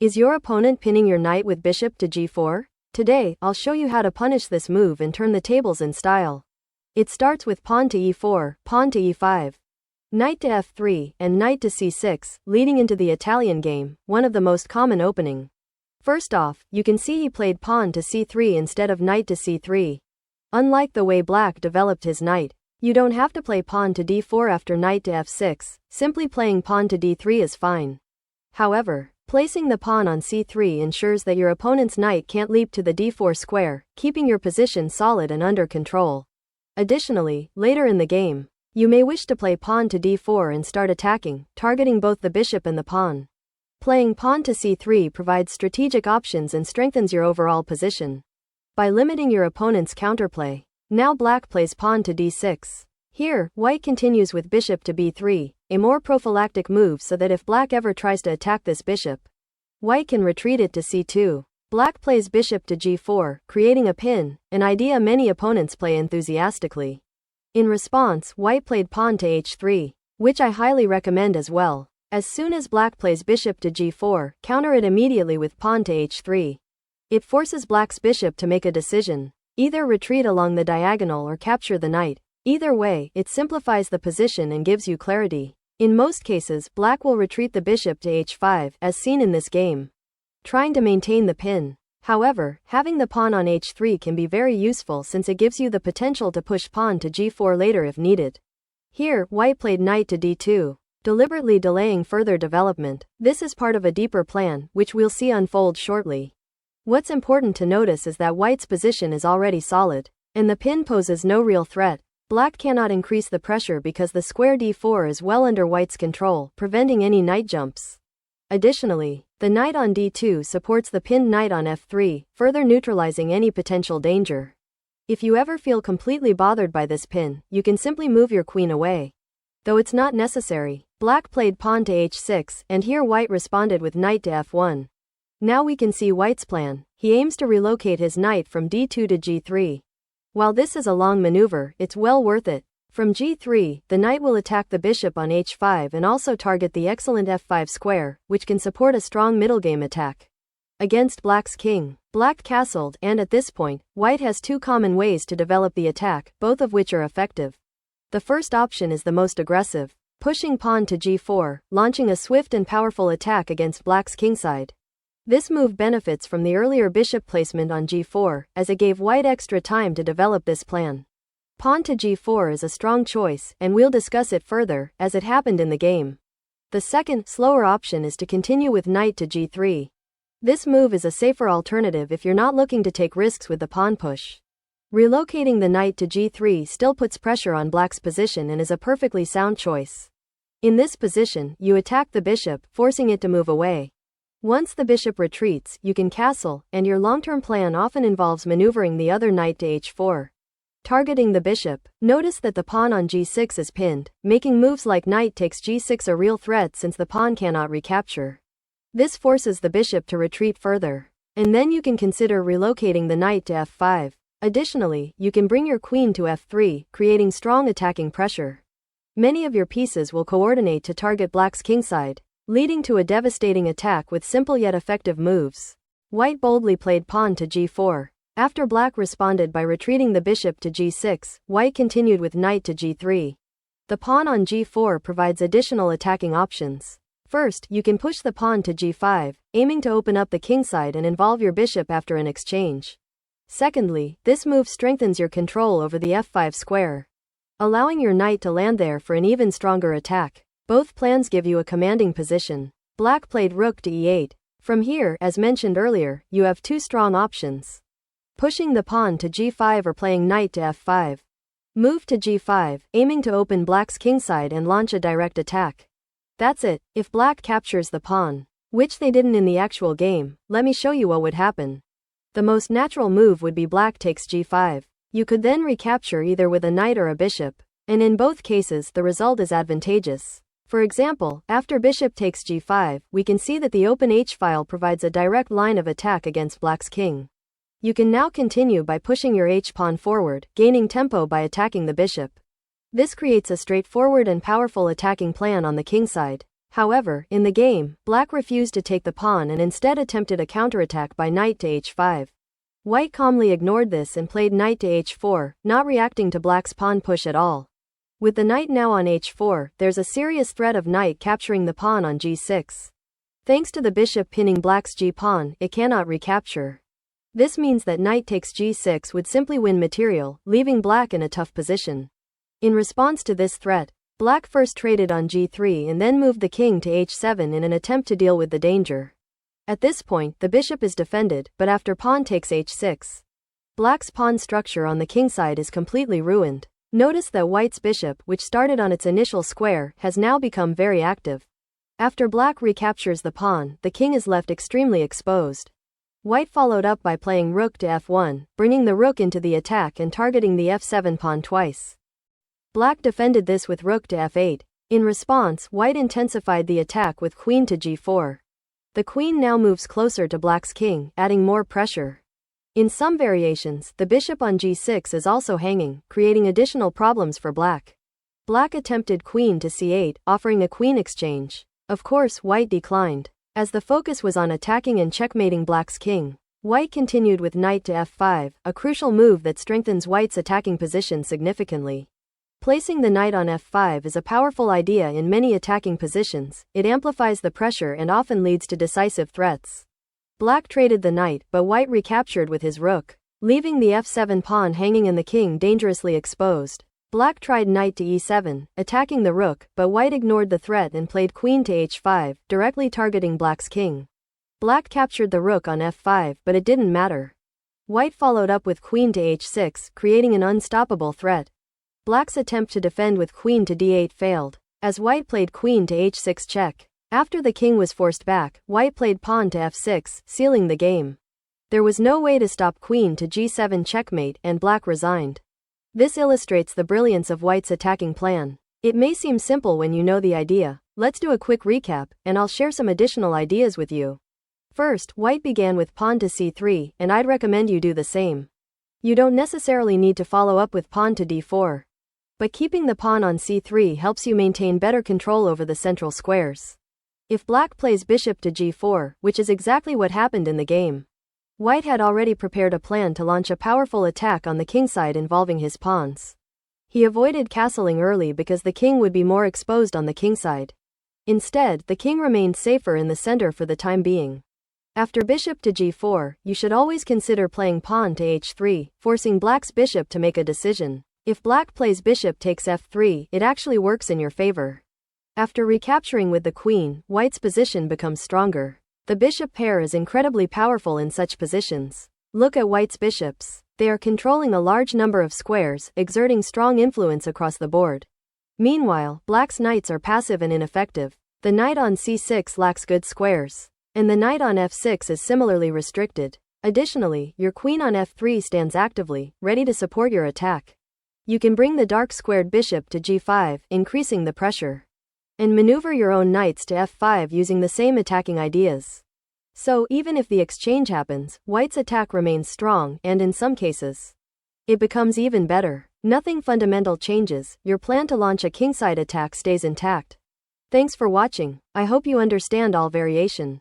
Is your opponent pinning your knight with bishop to g4? Today, I'll show you how to punish this move and turn the tables in style. It starts with pawn to e4, pawn to e5, knight to f3, and knight to c6, leading into the Italian game, one of the most common opening. First off, you can see he played pawn to c3 instead of knight to c3. Unlike the way Black developed his knight, you don't have to play pawn to d4 after knight to f6, simply playing pawn to d3 is fine. However, placing the pawn on c3 ensures that your opponent's knight can't leap to the d4 square, keeping your position solid and under control. Additionally, later in the game, you may wish to play pawn to d4 and start attacking, targeting both the bishop and the pawn. Playing pawn to c3 provides strategic options and strengthens your overall position by limiting your opponent's counterplay. Now Black plays pawn to d6. Here, White continues with bishop to b3, a more prophylactic move so that if Black ever tries to attack this bishop, White can retreat it to c2. Black plays bishop to g4, creating a pin, an idea many opponents play enthusiastically. In response, White played pawn to h3, which I highly recommend as well. As soon as Black plays bishop to g4, counter it immediately with pawn to h3. It forces Black's bishop to make a decision. Either retreat along the diagonal or capture the knight. Either way, it simplifies the position and gives you clarity. In most cases, Black will retreat the bishop to h5, as seen in this game, trying to maintain the pin. However, having the pawn on h3 can be very useful since it gives you the potential to push pawn to g4 later if needed. Here, White played knight to d2, deliberately delaying further development. This is part of a deeper plan, which we'll see unfold shortly. What's important to notice is that White's position is already solid, and the pin poses no real threat. Black cannot increase the pressure because the square d4 is well under White's control, preventing any knight jumps. Additionally, the knight on d2 supports the pinned knight on f3, further neutralizing any potential danger. If you ever feel completely bothered by this pin, you can simply move your queen away. Though it's not necessary, Black played pawn to h6, and here White responded with knight to f1. Now we can see White's plan. He aims to relocate his knight from d2 to g3. While this is a long maneuver, it's well worth it. From g3, the knight will attack the bishop on h5 and also target the excellent f5 square, which can support a strong middle game attack against Black's king. Black castled, and at this point, White has two common ways to develop the attack, both of which are effective. The first option is the most aggressive, pushing pawn to g4, launching a swift and powerful attack against Black's kingside. This move benefits from the earlier bishop placement on g4, as it gave White extra time to develop this plan. Pawn to g4 is a strong choice, and we'll discuss it further, as it happened in the game. The second, slower option is to continue with knight to g3. This move is a safer alternative if you're not looking to take risks with the pawn push. Relocating the knight to g3 still puts pressure on Black's position and is a perfectly sound choice. In this position, you attack the bishop, forcing it to move away. Once the bishop retreats, you can castle, and your long-term plan often involves maneuvering the other knight to h4. Targeting the bishop, notice that the pawn on g6 is pinned, making moves like knight takes g6 a real threat since the pawn cannot recapture. This forces the bishop to retreat further, and then you can consider relocating the knight to f5. Additionally, you can bring your queen to f3, creating strong attacking pressure. Many of your pieces will coordinate to target Black's kingside, leading to a devastating attack with simple yet effective moves. White boldly played pawn to g4. After Black responded by retreating the bishop to g6, White continued with knight to g3. The pawn on g4 provides additional attacking options. First, you can push the pawn to g5, aiming to open up the kingside and involve your bishop after an exchange. Secondly, this move strengthens your control over the f5 square, allowing your knight to land there for an even stronger attack. Both plans give you a commanding position. Black played rook to e8. From here, as mentioned earlier, you have two strong options: pushing the pawn to g5 or playing knight to f5. Move to g5, aiming to open Black's kingside and launch a direct attack. That's it. If Black captures the pawn, which they didn't in the actual game, let me show you what would happen. The most natural move would be Black takes g5. You could then recapture either with a knight or a bishop, and in both cases the result is advantageous. For example, after bishop takes g5, we can see that the open h-file provides a direct line of attack against Black's king. You can now continue by pushing your h-pawn forward, gaining tempo by attacking the bishop. This creates a straightforward and powerful attacking plan on the kingside. However, in the game, black refused to take the pawn and instead attempted a counterattack by knight to h5. White calmly ignored this and played knight to h4, not reacting to black's pawn push at all. With the knight now on h4, there's a serious threat of knight capturing the pawn on g6. Thanks to the bishop pinning black's g-pawn, it cannot recapture. This means that knight takes g6 would simply win material, leaving black in a tough position. In response to this threat, black first traded on g3 and then moved the king to h7 in an attempt to deal with the danger. At this point, the bishop is defended, but after pawn takes h6, black's pawn structure on the king side is completely ruined. Notice that white's bishop, which started on its initial square, has now become very active. After black recaptures the pawn, the king is left extremely exposed. White followed up by playing rook to f1, bringing the rook into the attack and targeting the f7 pawn twice. Black defended this with rook to f8. In response, white intensified the attack with queen to g4. The queen now moves closer to black's king, adding more pressure. In some variations, the bishop on g6 is also hanging, creating additional problems for black. Black attempted queen to c8, offering a queen exchange. Of course, white declined. As the focus was on attacking and checkmating black's king, white continued with knight to f5, a crucial move that strengthens white's attacking position significantly. Placing the knight on f5 is a powerful idea in many attacking positions. It amplifies the pressure and often leads to decisive threats. Black traded the knight, but white recaptured with his rook, leaving the f7 pawn hanging and the king dangerously exposed. Black tried knight to e7, attacking the rook, but white ignored the threat and played queen to h5, directly targeting black's king. Black captured the rook on f5, but it didn't matter. White followed up with queen to h6, creating an unstoppable threat. Black's attempt to defend with queen to d8 failed, as white played queen to h6 check. After the king was forced back, white played pawn to f6, sealing the game. There was no way to stop queen to g7 checkmate, and black resigned. This illustrates the brilliance of white's attacking plan. It may seem simple when you know the idea. Let's do a quick recap, and I'll share some additional ideas with you. First, white began with pawn to c3, and I'd recommend you do the same. You don't necessarily need to follow up with pawn to d4. But keeping the pawn on c3 helps you maintain better control over the central squares. If black plays bishop to g4, which is exactly what happened in the game, white had already prepared a plan to launch a powerful attack on the king side involving his pawns. He avoided castling early because the king would be more exposed on the king side. Instead, the king remained safer in the center for the time being. After bishop to g4, you should always consider playing pawn to h3, forcing black's bishop to make a decision. If black plays bishop takes f3, it actually works in your favor. After recapturing with the queen, white's position becomes stronger. The bishop pair is incredibly powerful in such positions. Look at white's bishops. They are controlling a large number of squares, exerting strong influence across the board. Meanwhile, black's knights are passive and ineffective. The knight on c6 lacks good squares, and the knight on f6 is similarly restricted. Additionally, your queen on f3 stands actively, ready to support your attack. You can bring the dark squared bishop to g5, increasing the pressure, and maneuver your own knights to f5 using the same attacking ideas. So, even if the exchange happens, white's attack remains strong, and in some cases, it becomes even better. Nothing fundamental changes, your plan to launch a kingside attack stays intact. Thanks for watching. I hope you understand all variation.